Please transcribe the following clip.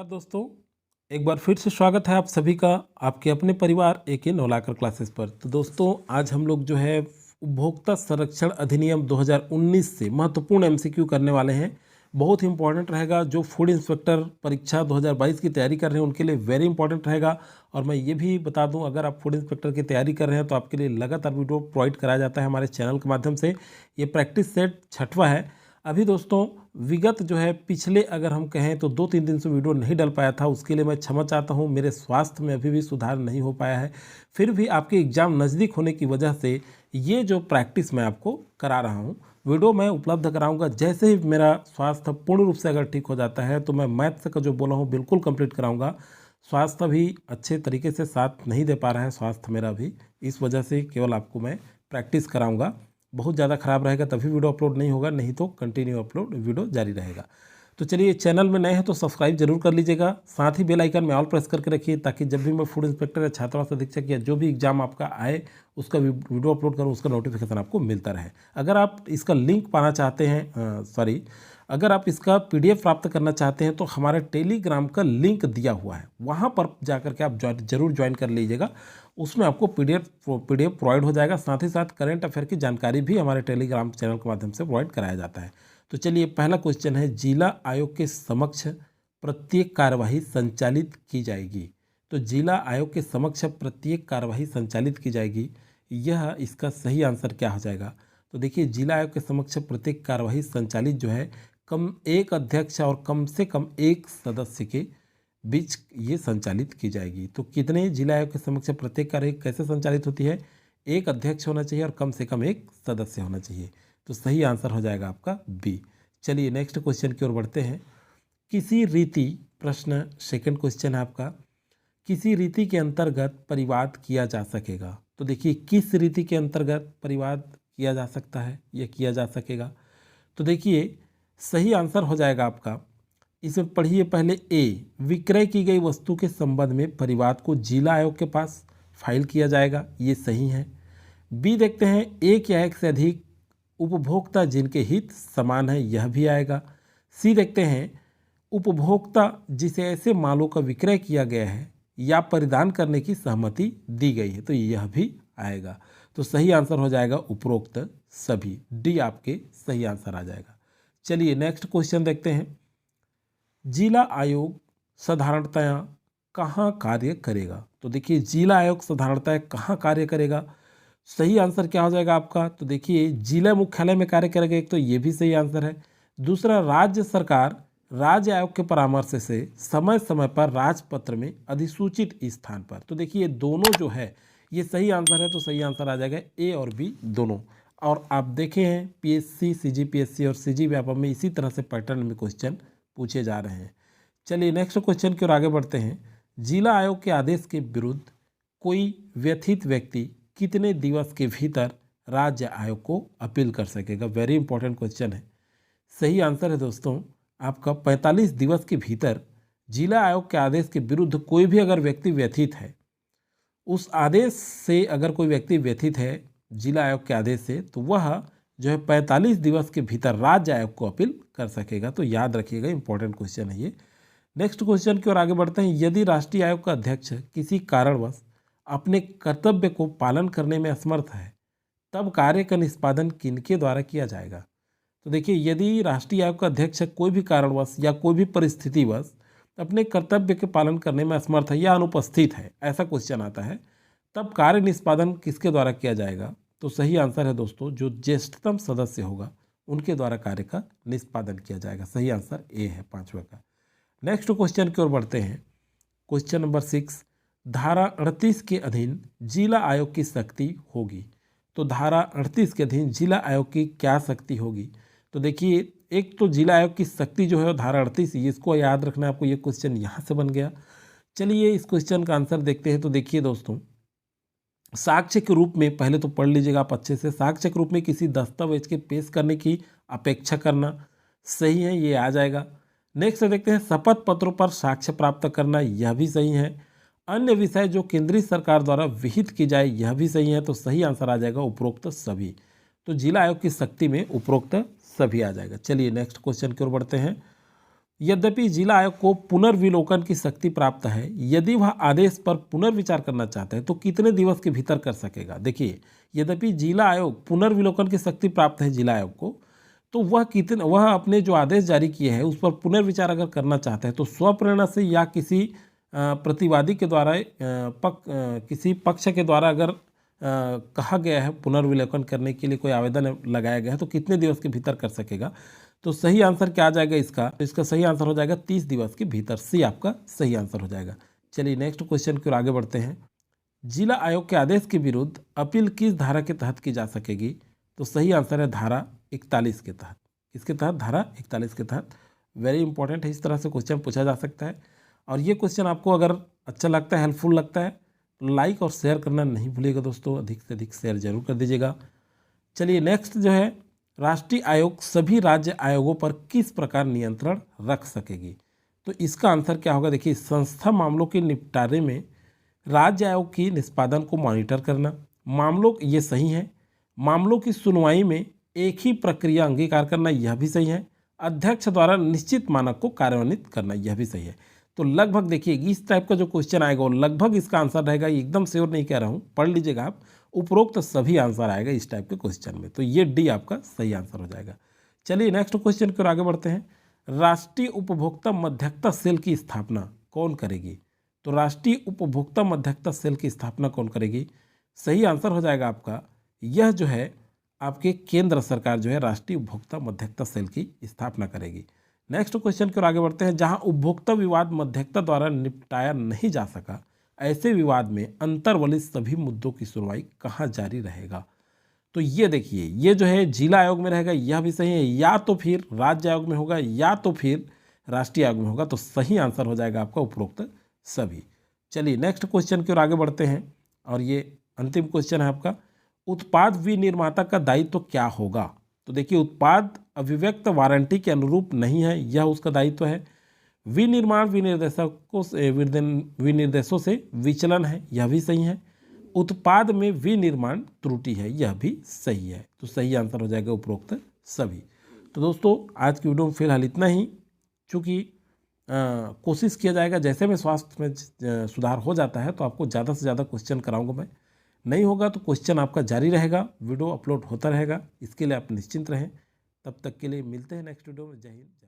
दोस्तों, एक बार फिर से स्वागत है आप सभी का आपके अपने परिवार AK नौलाकर क्लासेस पर। तो दोस्तों, आज हम लोग जो है उपभोक्ता संरक्षण अधिनियम 2019 से महत्वपूर्ण MCQ करने वाले हैं। बहुत ही इंपॉर्टेंट रहेगा। जो फूड इंस्पेक्टर परीक्षा 2022 की तैयारी कर रहे हैं उनके लिए वेरी इंपॉर्टेंट रहेगा। और मैं ये भी बता दूं, अगर आप फूड इंस्पेक्टर की तैयारी कर रहे हैं तो आपके लिए लगातार वीडियो प्रोवाइड कराया जाता है हमारे चैनल के माध्यम से। ये प्रैक्टिस सेट 6वां है। अभी दोस्तों, विगत जो है पिछले अगर हम कहें तो 2-3 दिन से वीडियो नहीं डल पाया था, उसके लिए मैं क्षमा चाहता हूं। मेरे स्वास्थ्य में अभी भी सुधार नहीं हो पाया है। फिर भी आपके एग्ज़ाम नज़दीक होने की वजह से ये जो प्रैक्टिस मैं आपको करा रहा हूं, वीडियो मैं उपलब्ध कराऊंगा। जैसे ही मेरा स्वास्थ्य पूर्ण रूप से अगर ठीक हो जाता है तो मैं मैथ्स का जो बोला हूँ बिल्कुल कंप्लीट कराऊँगा। स्वास्थ्य भी अच्छे तरीके से साथ नहीं दे पा रहा है स्वास्थ्य मेरा भी, इस वजह से केवल आपको मैं प्रैक्टिस कराऊँगा। बहुत ज़्यादा ख़राब रहेगा तभी वीडियो अपलोड नहीं होगा, नहीं तो कंटिन्यू अपलोड वीडियो जारी रहेगा। तो चलिए, चैनल में नए हैं तो सब्सक्राइब जरूर कर लीजिएगा। साथ ही बेल आइकन में ऑल प्रेस करके रखिए ताकि जब भी मैं फूड इंस्पेक्टर या छात्रावास अधीक्षक या जो भी एग्जाम आपका आए उसका वीडियो अपलोड करूँ, उसका नोटिफिकेशन आपको मिलता रहे। अगर आप इसका लिंक पाना चाहते हैं, अगर आप इसका PDF प्राप्त करना चाहते हैं तो हमारे टेलीग्राम का लिंक दिया हुआ है, वहाँ पर जाकर के आप जरूर ज्वाइन कर लीजिएगा। उसमें आपको PDF प्रोवाइड हो जाएगा। साथ ही साथ करंट अफेयर की जानकारी भी हमारे टेलीग्राम चैनल के माध्यम से प्रोवाइड कराया जाता है। तो चलिए, पहला क्वेश्चन है, जिला आयोग के समक्ष प्रत्येक कार्यवाही संचालित की जाएगी। तो जिला आयोग के समक्ष प्रत्येक कार्यवाही संचालित की जाएगी, यह इसका सही आंसर क्या हो जाएगा? तो देखिए, जिला आयोग के समक्ष प्रत्येक कार्यवाही संचालित जो है एक अध्यक्ष और कम से कम एक सदस्य के बीच ये संचालित की जाएगी। तो कितने जिला आयोग के समक्ष प्रत्येक कार्यवाही कैसे संचालित होती है? एक अध्यक्ष होना चाहिए और कम से कम एक सदस्य होना चाहिए। तो सही आंसर हो जाएगा आपका बी। चलिए, नेक्स्ट क्वेश्चन की ओर बढ़ते हैं। किसी रीति, प्रश्न सेकंड क्वेश्चन है आपका, किसी रीति के अंतर्गत परिवाद किया जा सकेगा। तो देखिए, किस रीति के अंतर्गत परिवाद किया जा सकता है या किया जा सकेगा? तो देखिए, सही आंसर हो जाएगा आपका, इसमें पढ़िए पहले ए, विक्रय की गई वस्तु के संबंध में परिवाद को जिला आयोग के पास फाइल किया जाएगा, ये सही है। बी देखते हैं, एक या एक से अधिक उपभोक्ता जिनके हित समान है, यह भी आएगा। सी देखते हैं, उपभोक्ता जिसे ऐसे मालों का विक्रय किया गया है या परिधान करने की सहमति दी गई है, तो यह भी आएगा। तो सही आंसर हो जाएगा उपरोक्त सभी, डी आपके सही आंसर आ जाएगा। चलिए, नेक्स्ट क्वेश्चन देखते हैं। जिला आयोग साधारणतया कहाँ कार्य करेगा? तो देखिए, जिला आयोग साधारणतया कहाँ कार्य करेगा? सही आंसर क्या हो जाएगा आपका? तो देखिए, जिला मुख्यालय में कार्य करेगा, एक तो ये भी सही आंसर है। दूसरा, राज्य सरकार राज्य आयोग के परामर्श से समय समय पर राजपत्र में अधिसूचित स्थान पर। तो देखिए, ये दोनों जो है ये सही आंसर है, तो सही आंसर आ जाएगा ए और बी दोनों। और आप देखे हैं PSC, CGPSC और CG व्यापम में इसी तरह से पैटर्न में क्वेश्चन पूछे जा रहे हैं। चलिए, नेक्स्ट क्वेश्चन की ओर आगे बढ़ते हैं। जिला आयोग के आदेश के विरुद्ध कोई व्यथित व्यक्ति कितने दिवस के भीतर राज्य आयोग को अपील कर सकेगा? वेरी इंपॉर्टेंट क्वेश्चन है। सही आंसर है दोस्तों आपका 45 दिवस के भीतर जिला आयोग के आदेश के विरुद्ध कोई भी अगर व्यक्ति व्यथित है, उस आदेश से अगर कोई व्यक्ति व्यथित है जिला आयोग के आदेश से, तो वह जो है 45 दिवस के भीतर राज्य आयोग को अपील कर सकेगा। तो याद रखिएगा, इंपॉर्टेंट क्वेश्चन है ये। नेक्स्ट क्वेश्चन की ओर आगे बढ़ते हैं। यदि राष्ट्रीय आयोग का अध्यक्ष किसी कारणवश अपने कर्तव्य को पालन करने में असमर्थ है, तब कार्य का निष्पादन किनके द्वारा किया जाएगा? तो देखिए, यदि राष्ट्रीय आयोग का अध्यक्ष कोई भी कारणवश या कोई भी परिस्थितिवश अपने कर्तव्य के पालन करने में असमर्थ है या अनुपस्थित है, ऐसा क्वेश्चन आता है, तब कार्य निष्पादन किसके द्वारा किया जाएगा? तो सही आंसर है दोस्तों, जो ज्येष्ठतम सदस्य होगा उनके द्वारा कार्य का निष्पादन किया जाएगा। सही आंसर ए है 5वां का। नेक्स्ट क्वेश्चन की ओर बढ़ते हैं। क्वेश्चन नंबर 6, धारा 38 के अधीन जिला आयोग की शक्ति होगी। तो धारा 38 के अधीन जिला आयोग की क्या शक्ति होगी? तो देखिए, एक तो जिला आयोग की शक्ति जो है धारा 38, इसको याद रखना है आपको, ये क्वेश्चन यहाँ से बन गया। चलिए, इस क्वेश्चन का आंसर देखते हैं। तो देखिए दोस्तों, साक्ष्य के रूप में, पहले तो पढ़ लीजिएगा आप अच्छे से, साक्ष्य के रूप में किसी दस्तावेज के पेश करने की अपेक्षा करना, सही है, ये आ जाएगा। नेक्स्ट देखते हैं, शपथ पत्रों पर साक्ष्य प्राप्त करना, यह भी सही है। अन्य विषय जो केंद्रीय सरकार द्वारा विहित की जाए, यह भी सही है। तो सही आंसर आ जाएगा उपरोक्त सभी। तो जिला आयोग की शक्ति में उपरोक्त सभी आ जाएगा। चलिए, नेक्स्ट क्वेश्चन की ओर बढ़ते हैं। यद्यपि जिला आयोग को पुनर्विलोकन की शक्ति प्राप्त है, यदि वह आदेश पर पुनर्विचार करना चाहता है तो कितने दिवस के भीतर कर सकेगा। देखिए, यद्यपि जिला आयोग पुनर्विलोकन की शक्ति प्राप्त है जिला आयोग को, तो वह अपने जो आदेश जारी किए हैं उस पर पुनर्विचार अगर करना चाहता है तो स्वप्रेरणा से या किसी प्रतिवादी के द्वारा किसी पक्ष के द्वारा अगर कहा गया है पुनर्विलोकन करने के लिए, कोई आवेदन लगाया गया है, तो कितने दिवस के भीतर कर सकेगा। तो सही आंसर क्या आ जाएगा इसका, तो इसका सही आंसर हो जाएगा 30 दिवस के भीतर। सी आपका सही आंसर हो जाएगा। चलिए नेक्स्ट क्वेश्चन की ओर आगे बढ़ते हैं। जिला आयोग के आदेश के विरुद्ध अपील किस धारा के तहत की जा सकेगी। तो सही आंसर है धारा 41 के तहत। किसके तहत, धारा 41 के तहत। वेरी इंपॉर्टेंट है, इस तरह से क्वेश्चन पूछा जा सकता है। और ये क्वेश्चन आपको अगर अच्छा लगता है, हेल्पफुल लगता है, तो लाइक और शेयर करना नहीं भूलिएगा दोस्तों, अधिक से अधिक शेयर जरूर कर दीजिएगा। चलिए नेक्स्ट जो है, राष्ट्रीय आयोग सभी राज्य आयोगों पर किस प्रकार नियंत्रण रख सकेगी। तो इसका आंसर क्या होगा। देखिए, संस्था मामलों के निपटारे में राज्य आयोग की निष्पादन को मॉनिटर करना, मामलों ये सही है, मामलों की सुनवाई में एक ही प्रक्रिया अंगीकार करना, यह भी सही है, अध्यक्ष द्वारा निश्चित मानक को कार्यान्वित करना, यह भी सही है। तो लगभग देखिए इस टाइप का जो क्वेश्चन आएगा वो लगभग इसका आंसर रहेगा, एकदम श्योर नहीं कह रहा हूँ, पढ़ लीजिएगा आप, उपरोक्त सभी आंसर आएगा इस टाइप के क्वेश्चन में। तो ये डी आपका सही आंसर हो जाएगा। चलिए नेक्स्ट क्वेश्चन की ओर आगे बढ़ते हैं। राष्ट्रीय उपभोक्ता मध्यस्थता सेल की स्थापना कौन करेगी। तो राष्ट्रीय उपभोक्ता मध्यस्थता सेल की स्थापना कौन करेगी। सही आंसर हो जाएगा आपका, यह जो है आपके केंद्र सरकार जो है राष्ट्रीय उपभोक्ता मध्यस्थता सेल की स्थापना करेगी। नेक्स्ट क्वेश्चन की ओर आगे बढ़ते हैं। जहां उपभोक्ता विवाद मध्यस्थता द्वारा निपटाया नहीं जा सका, ऐसे विवाद में अंतर्वलित सभी मुद्दों की सुनवाई कहां जारी रहेगा। तो ये देखिए, ये जो है जिला आयोग में रहेगा, यह भी सही है, या तो फिर राज्य आयोग में होगा या तो फिर राष्ट्रीय आयोग में होगा। तो सही आंसर हो जाएगा आपका उपरोक्त सभी। चलिए नेक्स्ट क्वेश्चन की ओर आगे बढ़ते हैं और ये अंतिम क्वेश्चन है आपका। उत्पाद विनिर्माता का दायित्व क्या होगा। तो देखिए, उत्पाद अभिव्यक्त वारंटी के अनुरूप नहीं है, यह उसका दायित्व है। विनिर्माण विनिर्देशों से विचलन है, यह भी सही है। उत्पाद में विनिर्माण त्रुटि है, यह भी सही है। तो सही आंसर हो जाएगा उपरोक्त सभी। तो दोस्तों आज की वीडियो में फिलहाल इतना ही। चूँकि कोशिश किया जाएगा जैसे में स्वास्थ्य में सुधार हो जाता है तो आपको ज़्यादा से ज़्यादा क्वेश्चन कराऊंगा मैं, नहीं होगा तो क्वेश्चन आपका जारी रहेगा, वीडियो अपलोड होता रहेगा। इसके लिए आप निश्चिंत रहें। तब तक के लिए मिलते हैं नेक्स्ट वीडियो में। जय हिंद।